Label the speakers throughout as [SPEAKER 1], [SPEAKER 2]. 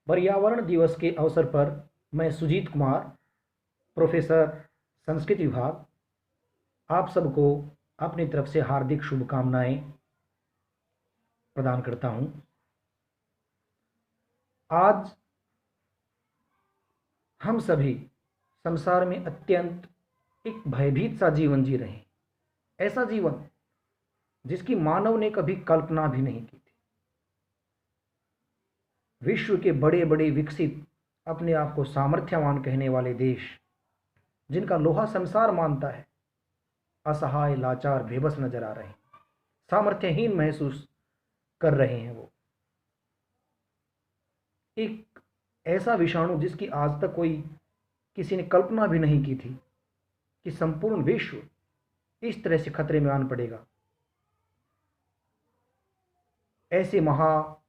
[SPEAKER 1] पर्यावरण दिवस के अवसर पर मैं सुजीत कुमार, प्रोफेसर संस्कृत विभाग, आप सबको अपनी तरफ से हार्दिक शुभकामनाएं प्रदान करता हूं। आज हम सभी संसार में अत्यंत एक भयभीत सा जीवन जी रहे हैं। ऐसा जीवन जिसकी मानव ने कभी कल्पना भी नहीं की थी। विश्व के बड़े बड़े विकसित, अपने आप को सामर्थ्यवान कहने वाले देश, जिनका लोहा संसार मानता है, असहाय, लाचार, बेबस नजर आ रहे हैं, सामर्थ्यहीन महसूस कर रहे हैं। वो एक ऐसा विषाणु जिसकी आज तक कोई किसी ने कल्पना भी नहीं की थी कि संपूर्ण विश्व इस तरह से खतरे में आन पड़ेगा। ऐसे महा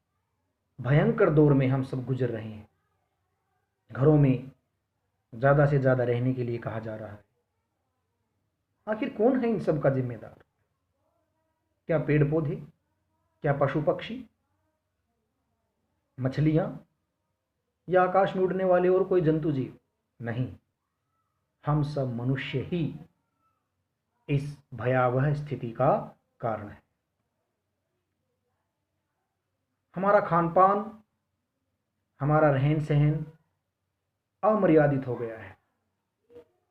[SPEAKER 1] भयंकर दौर में हम सब गुजर रहे हैं। घरों में ज़्यादा से ज़्यादा रहने के लिए कहा जा रहा है। आखिर कौन है इन सब का जिम्मेदार? क्या पेड़ पौधे? क्या पशु पक्षी? मछलियां? या आकाश में उड़ने वाले और कोई जंतु जीव? नहीं, हम सब मनुष्य ही इस भयावह स्थिति का कारण है। हमारा खान पान, हमारा रहन सहन अमर्यादित हो गया है।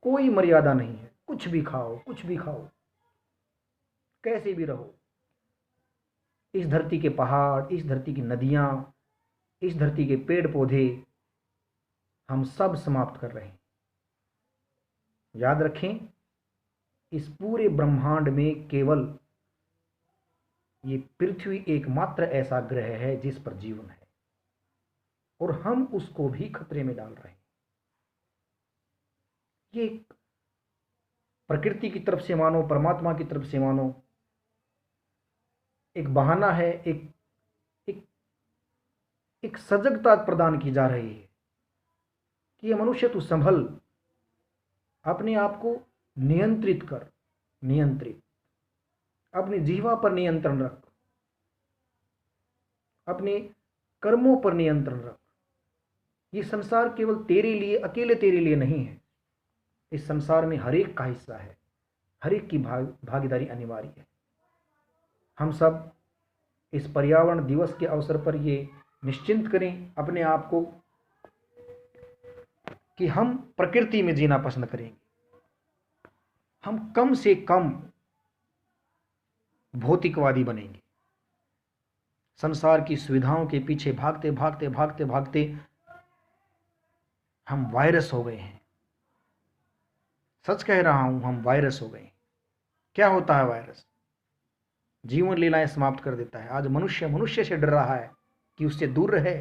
[SPEAKER 1] कोई मर्यादा नहीं है। कुछ भी खाओ, कुछ भी खाओ, कैसे भी रहो। इस धरती के पहाड़, इस धरती की नदियां, इस धरती के पेड़ पौधे हम सब समाप्त कर रहे हैं। याद रखें, इस पूरे ब्रह्मांड में केवल ये पृथ्वी एकमात्र ऐसा ग्रह है जिस पर जीवन है, और हम उसको भी खतरे में डाल रहे हैं। ये प्रकृति की तरफ से मानो, परमात्मा की तरफ से मानो एक बहाना है, एक एक एक सजगता प्रदान की जा रही है कि ये मनुष्य तू संभल, अपने आप को नियंत्रित कर, नियंत्रित, अपनी जीवा पर नियंत्रण रख, अपने कर्मों पर नियंत्रण रख। ये संसार केवल तेरे लिए, अकेले तेरे लिए नहीं है। इस संसार में हर एक का हिस्सा है, हर एक की भागीदारी अनिवार्य है। हम सब इस पर्यावरण दिवस के अवसर पर ये निश्चिंत करें अपने आप को कि हम प्रकृति में जीना पसंद करेंगे। हम कम से कम भौतिकवादी बनेंगे। संसार की सुविधाओं के पीछे भागते भागते भागते भागते हम वायरस हो गए हैं। सच कह रहा हूं, हम वायरस हो गए। क्या होता है वायरस? जीवन लीलाएं समाप्त कर देता है। आज मनुष्य मनुष्य से डर रहा है कि उससे दूर रहे,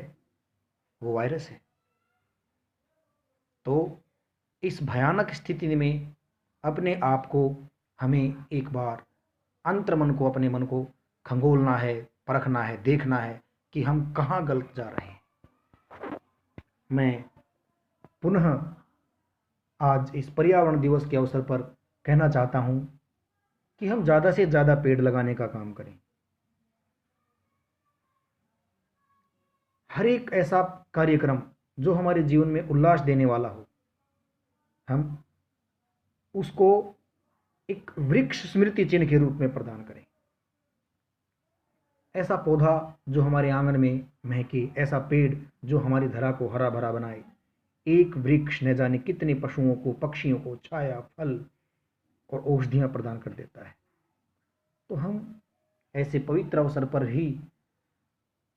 [SPEAKER 1] वो वायरस है। तो इस भयानक स्थिति में अपने आप को हमें एक बार अंतर्मन को, अपने मन को खंगोलना है, परखना है, देखना है कि हम कहाँ गलत जा रहे हैं। मैं पुनः आज इस पर्यावरण दिवस के अवसर पर कहना चाहता हूं कि हम ज़्यादा से ज़्यादा पेड़ लगाने का काम करें। हर एक ऐसा कार्यक्रम जो हमारे जीवन में उल्लास देने वाला हो, हम उसको एक वृक्ष स्मृति चिन्ह के रूप में प्रदान करें। ऐसा पौधा जो हमारे आंगन में महके, ऐसा पेड़ जो हमारी धरा को हरा भरा बनाए। एक वृक्ष न जाने कितने पशुओं को, पक्षियों को छाया, फल और औषधियां प्रदान कर देता है। तो हम ऐसे पवित्र अवसर पर ही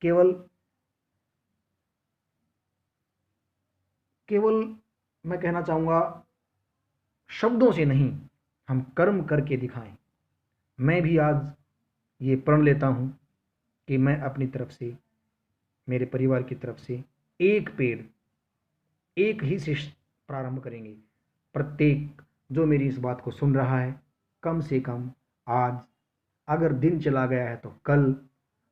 [SPEAKER 1] केवल केवल मैं कहना चाहूँगा, शब्दों से नहीं, हम कर्म करके दिखाएं। मैं भी आज ये प्रण लेता हूँ कि मैं अपनी तरफ से, मेरे परिवार की तरफ से एक पेड़, एक ही से प्रारंभ करेंगे। प्रत्येक जो मेरी इस बात को सुन रहा है, कम से कम आज, अगर दिन चला गया है तो कल,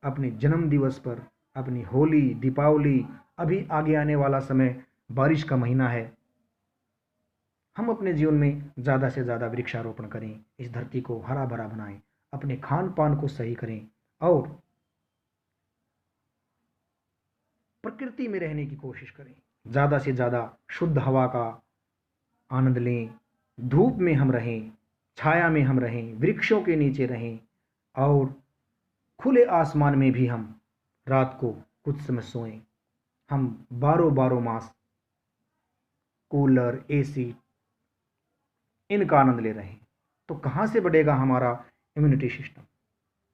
[SPEAKER 1] अपने जन्म दिवस पर, अपनी होली, दीपावली, अभी आगे आने वाला समय बारिश का महीना है, हम अपने जीवन में ज़्यादा से ज़्यादा वृक्षारोपण करें, इस धरती को हरा भरा बनाएं, अपने खान पान को सही करें और प्रकृति में रहने की कोशिश करें, ज़्यादा से ज़्यादा शुद्ध हवा का आनंद लें, धूप में हम रहें, छाया में हम रहें, वृक्षों के नीचे रहें और खुले आसमान में भी हम रात को कुछ समय सोएं। हम बारह बारह मास कूलर, एसी इनका आनंद ले रहे हैं, तो कहाँ से बढ़ेगा हमारा इम्यूनिटी सिस्टम,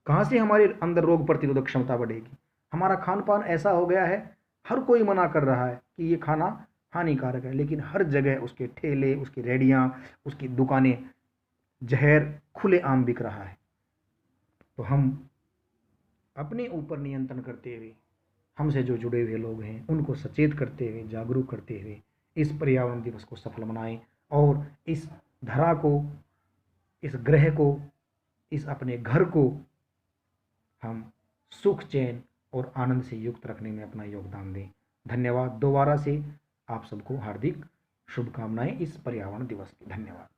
[SPEAKER 1] कहाँ से हमारे अंदर रोग प्रतिरोधक क्षमता बढ़ेगी। हमारा खान पान ऐसा हो गया है, हर कोई मना कर रहा है कि ये खाना हानिकारक है, लेकिन हर जगह उसके ठेले, उसकी रेहड़ियाँ, उसकी दुकानें, जहर खुलेआम बिक रहा है। तो हम अपने ऊपर नियंत्रण करते हुए, हमसे जो जुड़े हुए लोग हैं उनको सचेत करते हुए, जागरूक करते हुए इस पर्यावरण दिवस को सफल बनाएं और इस धरा को, इस ग्रह को, इस अपने घर को हम सुख, चैन और आनंद से युक्त रखने में अपना योगदान दें। धन्यवाद। दोबारा से आप सबको हार्दिक शुभकामनाएं इस पर्यावरण दिवस की। धन्यवाद।